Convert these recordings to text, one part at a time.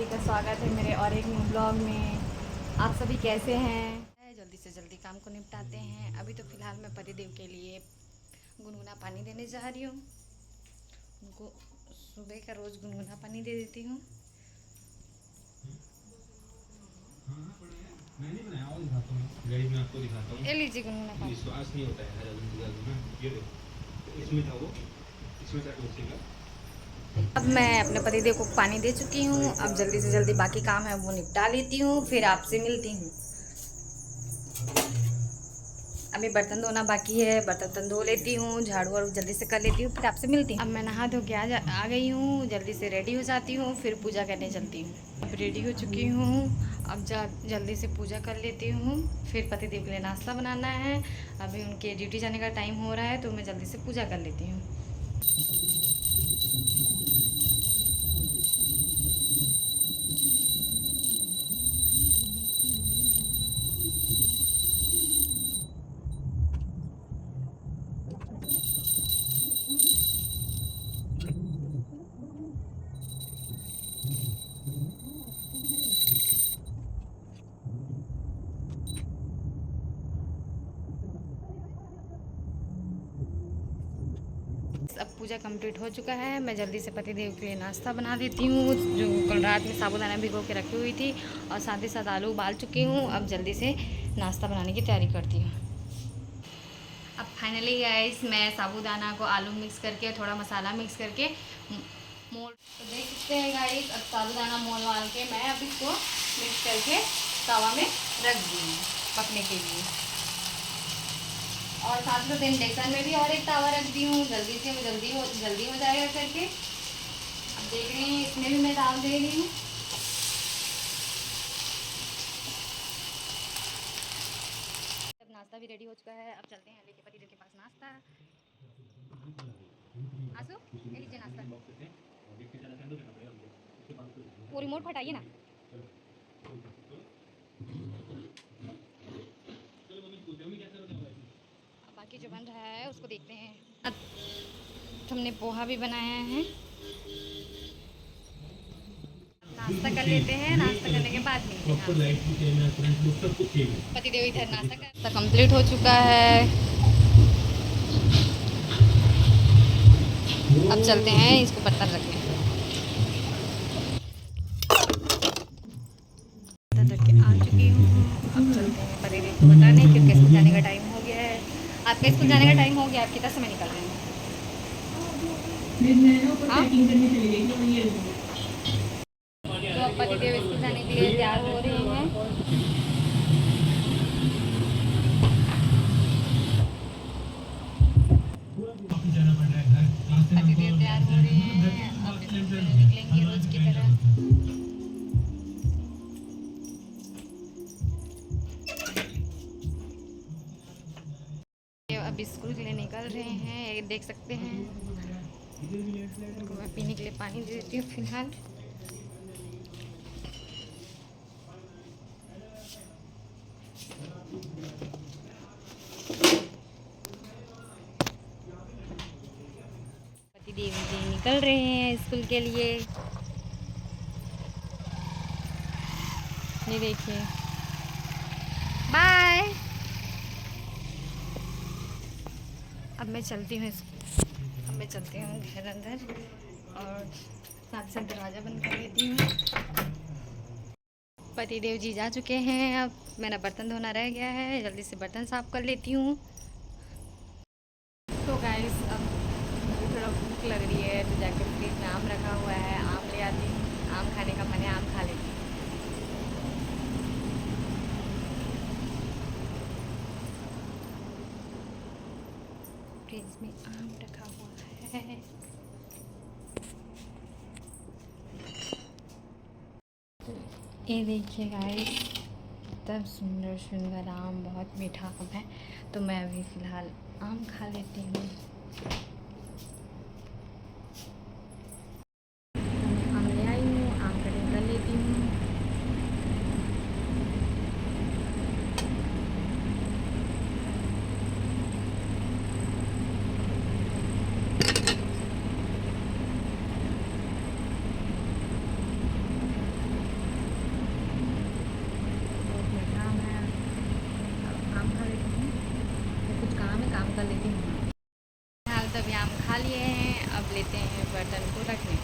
का स्वागत है मेरे और एक न्यू ब्लॉग में। आप सभी कैसे हैं? जल्दी से जल्दी काम को निपटाते हैं। अभी तो फ़िलहाल मैं पतिदेव के लिए गुनगुना पानी देने जा रही हूँ। उनको सुबह का रोज़ गुनगुना पानी दे देती हूँ। मैं नहीं बनाया और दिखाता हूँ गाड़ी में आपको दिखाता हूँ। ये लीजिए गुनगुना पानी। विश्वास नहीं होता है ना, ये देखो इसमें था वो, इसमें था तुलसी का। अब मैं अपने पतिदेव को पानी दे चुकी हूँ। अब जल्दी से जल्दी बाकी काम है वो निपटा लेती हूँ, फिर आपसे मिलती हूँ। अभी बर्तन धोना बाकी है, बर्तन धो लेती हूँ, झाड़ू वाड़ू जल्दी से कर लेती हूँ, फिर आपसे मिलती हूँ। अब मैं नहा धो के आ गई हूँ, जल्दी से रेडी हो जाती हूँ, फिर पूजा करने चलती हूँ। अब रेडी हो चुकी हूँ। अब जल्दी से पूजा कर लेती हूँ, फिर पतिदेव के लिए नाश्ता बनाना है। अभी उनके ड्यूटी जाने का टाइम हो रहा है, तो मैं जल्दी से पूजा कर लेती हूँ। अब पूजा कंप्लीट हो चुका है। मैं जल्दी से पतिदेव के लिए नाश्ता बना देती हूँ, जो कल रात में साबूदाना भिगो के रखी हुई थी, और साथ ही साथ आलू उबाल चुकी हूँ। अब जल्दी से नाश्ता बनाने की तैयारी करती हूँ। अब फाइनली गाइस मैं साबूदाना को आलू मिक्स करके थोड़ा मसाला मिक्स करके मोल तो देख सकते हैं गाइस। अब साबूदाना मोल वाल के मैं अब इसको मिक्स करके तवा में रख दी हूँ पकने के लिए। और साथ में इंडक्शन में भी और एक तवा रख दी हूँ, जल्दी से जल्दी हो जाएगा करके। अब देख रहे हैं इसमें भी मैं डाल दे रही हूँ। अब नाश्ता भी रेडी हो चुका है। अब चलते हैं लेके पतिदेव के पास नाश्ता। आंसू ये लीजिए नाश्ता। वो रिमोट हटाइए ना। अब बाकी जो बन रहा है उसको देखते हैं। अब हमने पोहा भी बनाया है। नाश्ता कर लेते हैं, नाश्ता करने के बाद मिलते हैं आपसे। पतिदेव इधर नाश्ता कंप्लीट हो चुका है। अब चलते हैं इसको बर्तन रखने। बर्तन रख के आ चुकी हूँ। अब चलते हैं पतिदेव को बताने, क्योंकि स्कूल जाने का टाइम हो गया है। आपका स्कूल जाने का टाइम हो गया, आप कितना समय निकल रहे हैं? हाँ? तो अब पतिदेव स्कूल जाने के लिए तैयार हो रहे हैं। पतिदेव तैयार हो रहे हैं, अब निकलेंगे रोज की तरह। अब स्कूल के लिए निकल रहे हैं, ये देख सकते हैं। मैं पीने के लिए पानी दे देती हूँ फिलहाल। पतिदेव जी निकल रहे हैं स्कूल के लिए। ये देखिए, बाय। अब मैं चलती हूँ घर अंदर, और साथ साथ दरवाज़ा बंद कर देती हूँ। पतिदेव जी जा चुके हैं। अब मेरा बर्तन धोना रह गया है, जल्दी से बर्तन साफ कर लेती हूँ। तो गाइस अब मुझे थोड़ा भूख लग रही है, तो जाकर फ्रिज में आम रखा हुआ है, आम ले आती हूँ। आम खाने का मन है, आम खा लेती हूँ। फ्रिज में आम रखा हुआ है। ये देखिए गाइस, एकदम सुंदर सुंदर आम, बहुत मीठा आम है। तो मैं अभी फ़िलहाल आम खा लेती हूँ। मैं आम ले आई हूँ, आम कटिंग कर लेती हूँ। इसको रख लें।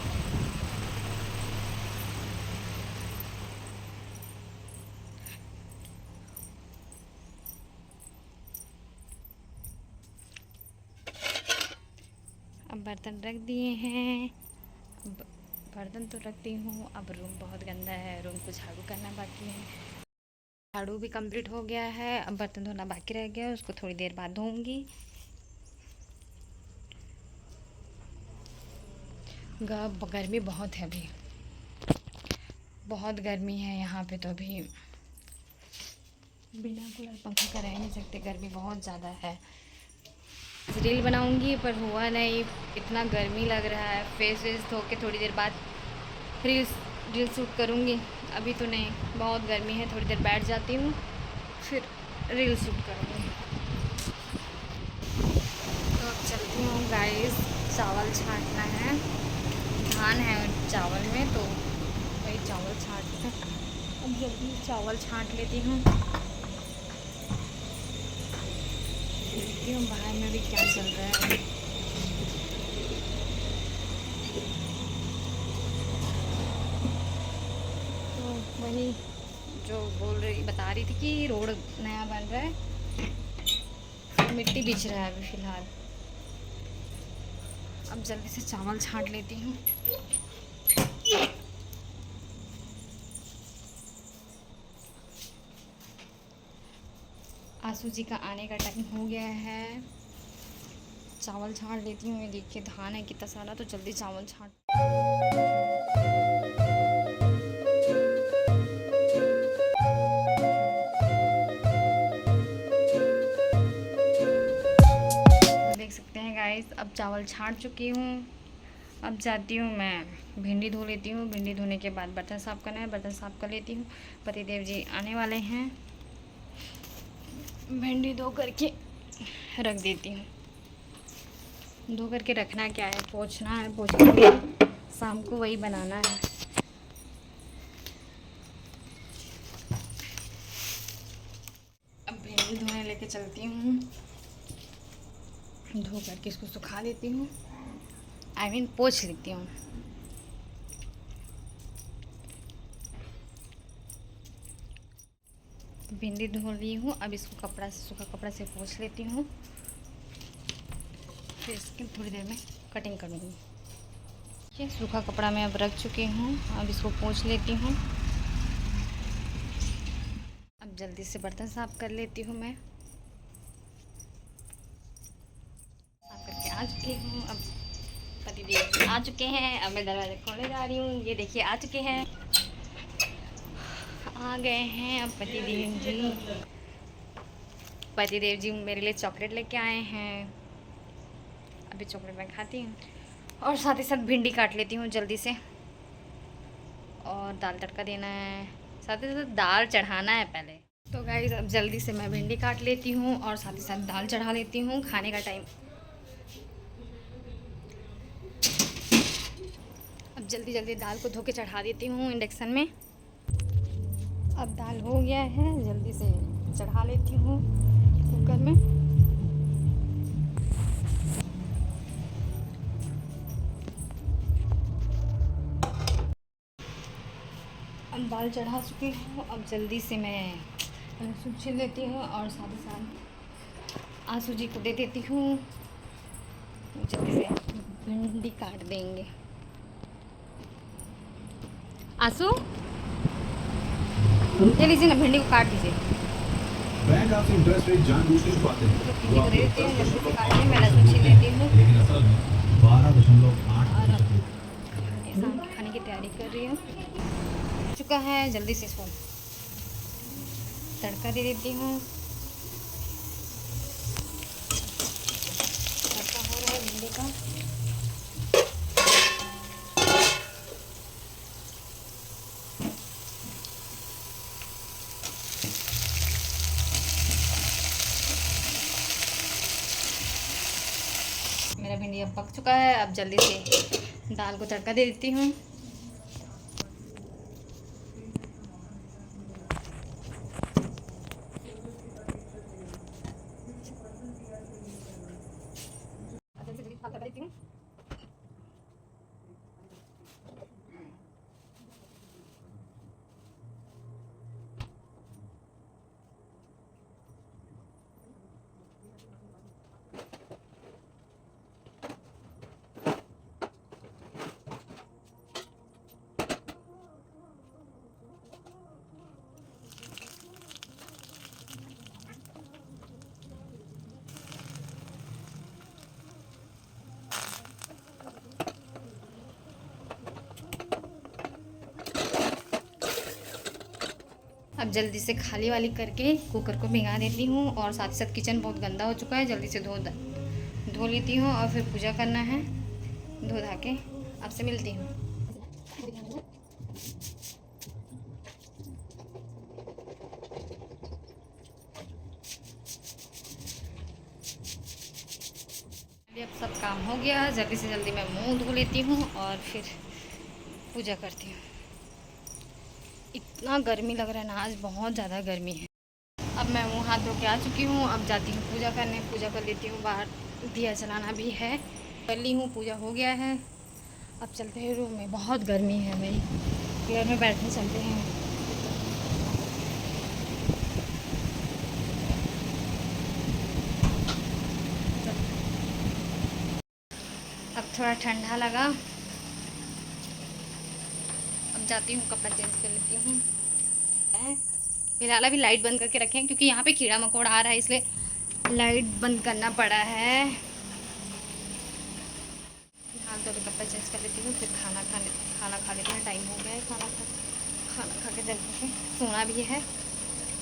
अब बर्तन रख दिए हैं। अब बर्तन तो रखती हूँ, अब रूम बहुत गंदा है, रूम को झाड़ू करना बाकी है। झाड़ू भी कंप्लीट हो गया है, अब बर्तन धोना बाकी रह गया, उसको थोड़ी देर बाद धोऊंगी। गर्मी बहुत है अभी, बहुत गर्मी है यहाँ पे, तो अभी बिना कूलर पंखा का रह नहीं सकते, गर्मी बहुत ज़्यादा है। रील बनाऊंगी पर हुआ नहीं, इतना गर्मी लग रहा है। फेस वेस धो के थोड़ी देर बाद रील शूट करूंगी, अभी तो नहीं, बहुत गर्मी है। थोड़ी देर बैठ जाती हूँ, फिर रील शूट करूंगी। तो अब चलती हूँ गाइस, चावल छांटना है, धान है चावल में, तो वही चावल छांटना है। अब जल्दी चावल छांट लेती हूँ, देखती हूँ बाहर में भी क्या चल रहा है। तो वही जो बता रही थी कि रोड नया बन रहा है, मिट्टी बिछ रहा है अभी फ़िलहाल। अब जल्दी से चावल छांट लेती हूँ। आंसू जी का आने का टाइम हो गया है, चावल छांट लेती हूँ। ये देखिए धान है कितना सारा, तो जल्दी चावल छांट। देख सकते हैं गाइस, अब चावल छांट चुकी हूँ। अब जाती हूँ मैं भिंडी धो लेती हूँ, भिंडी धोने के बाद बर्तन साफ़ करना है, बर्तन साफ़ कर लेती हूँ। पतिदेव जी आने वाले हैं, भिंडी धो करके रख देती हूँ। धो करके रखना क्या है, पोंछना है, पोंछना शाम को वही बनाना है। अब भिंडी धोने लेके चलती हूँ, धो करके इसको सुखा देती हूँ, पोंछ लेती हूँ। भिंडी धो ली हूँ, अब इसको सूखा कपड़ा से पोंछ लेती हूँ, फिर इसकी थोड़ी देर में कटिंग करूँगी। ये सूखा कपड़ा मैं अब रख चुकी हूँ, अब इसको पोंछ लेती हूँ। अब जल्दी से बर्तन साफ़ कर लेती हूँ मैं, साफ़ करके आ चुकी हूँ। अब पतिदेव आ चुके हैं, अब मैं दरवाज़ा खोलने जा रही हूँ। ये देखिए आ चुके हैं, आ गए हैं अब पतिदेव जी मेरे लिए चॉकलेट लेके आए हैं। अभी चॉकलेट मैं खाती हूँ, और साथ ही साथ भिंडी काट लेती हूँ जल्दी से, और दाल तड़का देना है, साथ ही साथ दाल चढ़ाना है पहले। तो गाइस अब जल्दी से मैं भिंडी काट लेती हूँ और साथ ही साथ दाल चढ़ा लेती हूँ। खाने का टाइम, अब जल्दी जल्दी दाल को धो के चढ़ा देती हूँ इंडक्शन में। अब दाल हो गया है, जल्दी से चढ़ा लेती हूँ कुकर में। अब दाल चढ़ा चुकी हूँ, अब जल्दी से मैं लहसुन छील लेती हूँ और साथ ही साथ आंसू जी को दे देती हूँ। जल्दी से भिंडी काट देंगे। आंसू ले लीजिए ना, भिंडी को काट दीजिए। बैंक आपसे इंटरेस्ट रेट जानबूझ के छुपाते हैं। भिंडी को दे देती हूँ, जल्दी से काट दें। मैं लहसुन छील लेती हूँ लेकिन असल में 12.8 और अब ये शाम के खाने की तैयारी कर रही हूँ। चुका है, जल्दी से इसको तड़का दे देती हूँ। तड़का हो रहा है भिंडी का। मेरा भिंडी अब पक चुका है, अब जल्दी से दाल को तड़का दे देती हूँ। अब जल्दी से खाली वाली करके कुकर को भिंगा देती हूँ और साथ ही साथ किचन बहुत गंदा हो चुका है, जल्दी से धो लेती हूँ और फिर पूजा करना है। धो धा के आपसे मिलती हूँ। अब सब काम हो गया, जल्दी से जल्दी मैं मुंह धो लेती हूँ और फिर पूजा करती हूँ। इतना गर्मी लग रहा है ना, आज बहुत ज़्यादा गर्मी है। अब मैं मुँह हाथ धो के आ चुकी हूँ, अब जाती हूँ पूजा करने। पूजा कर लेती हूँ, बाहर दिया जलाना भी है। कर ली हूँ, पूजा हो गया है। अब चलते हैं रूम में, बहुत गर्मी है भाई, पेड़ में बैठने चलते हैं। अब थोड़ा ठंडा लगा, अब जाती हूँ कपड़ा चेंज कर लेती हूँ। फिलहाल अभी लाइट बंद करके रखें क्योंकि यहाँ पे कीड़ा मकोड़ा आ रहा है, इसलिए लाइट बंद करना पड़ा है। हाँ तो अभी कपड़ा चेंज कर लेती हूँ, फिर खाना खा लेते हैं। टाइम हो गया है, खाना खा के जल्दी से सोना भी है,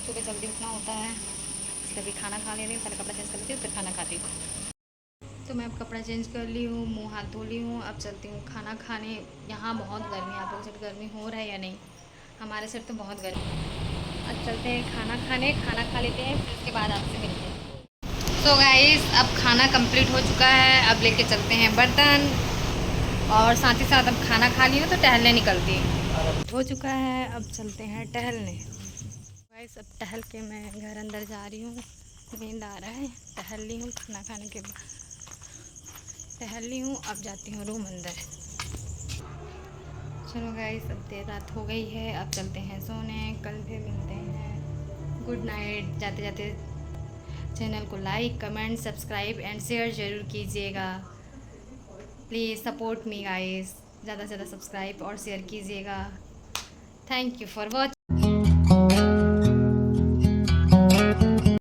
सुबह जल्दी उठना होता है, इसलिए अभी खाना खा ले रही हूँ। पहले कपड़ा चेंज कर लेती हूँ, फिर खाना खाती हूँ। तो मैं अब कपड़ा चेंज कर ली हूँ, मुँह हाथ धो ली हूँ। अब चलती हूँ खाना खाने। यहाँ बहुत गर्मी है, आप लोगों से गर्मी हो रहा है या नहीं? हमारे सिर तो बहुत गर्मी। अब चलते हैं खाना खाने, खाना खा लेते हैं, फिर उसके बाद आपसे मिलते हैं। सो गाइस, अब खाना कंप्लीट हो चुका है, अब लेके चलते हैं बर्तन और साथ ही साथ अब खाना खा ली हूँ तो टहलने निकलती हो चुका है। अब चलते हैं टहलने। गाइस अब टहल के मैं घर अंदर जा रही हूँ, नींद आ रहा है। टहल ली हूँ, खाना खाने के बाद टहल ली हूँ, अब जाती हूँ रूम अंदर। चलो गाइस, अब देर रात हो गई है, अब चलते हैं सोने। कल फिर मिलते हैं। Good night. जाते जाते चैनल को like, comment, subscribe and share ज़रूर कीजिएगा। प्लीज़ सपोर्ट मी गाइस, ज़्यादा से ज़्यादा सब्सक्राइब और शेयर कीजिएगा। Thank you for watching.